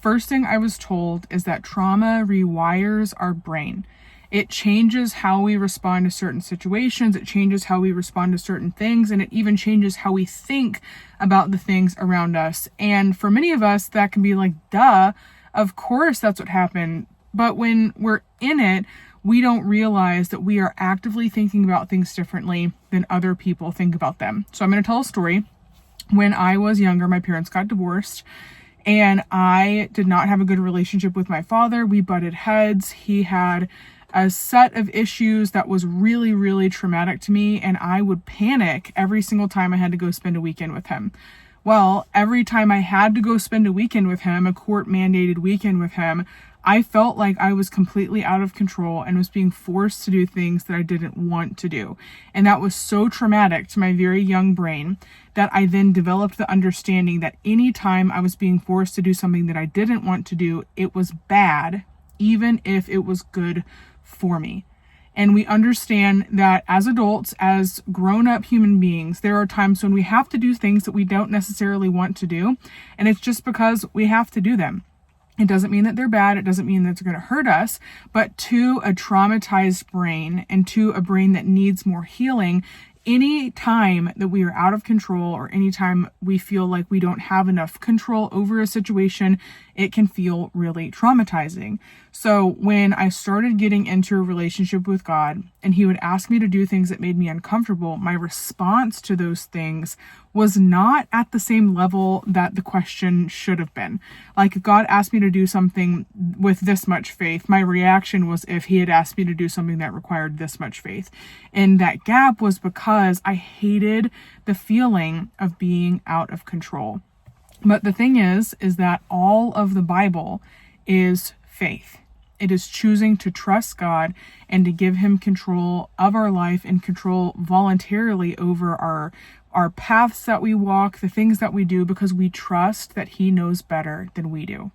first thing I was told is that trauma rewires our brain. It changes how we respond to certain situations, it changes how we respond to certain things, and it even changes how we think about the things around us. And for many of us, that can be like, duh, of course that's what happened. But when we're in it, we don't realize that we are actively thinking about things differently than other people think about them. So I'm going to tell a story. When I was younger, my parents got divorced, and I did not have a good relationship with my father. We butted heads. He had a set of issues that was really, really traumatic to me, and I would panic every single time I had to go spend a weekend with him. Well, every time I had to go spend a weekend with him, a court-mandated weekend with him, I felt like I was completely out of control and was being forced to do things that I didn't want to do. And that was so traumatic to my very young brain that I then developed the understanding that any time I was being forced to do something that I didn't want to do, it was bad, even if it was good for me. And we understand that as adults, as grown-up human beings, there are times when we have to do things that we don't necessarily want to do, and it's just because we have to do them. It doesn't mean that they're bad. It doesn't mean that it's going to hurt us. But to a traumatized brain and to a brain that needs more healing, any time that we are out of control or any time we feel like we don't have enough control over a situation, it can feel really traumatizing. So when I started getting into a relationship with God and he would ask me to do things that made me uncomfortable, my response to those things was not at the same level that the question should have been. Like if God asked me to do something with this much faith, my reaction was if he had asked me to do something that required this much faith. And that gap was because I hated the feeling of being out of control. But the thing is that all of the Bible is faith. It is choosing to trust God and to give him control of our life and control voluntarily over our paths that we walk, the things that we do, because we trust that he knows better than we do.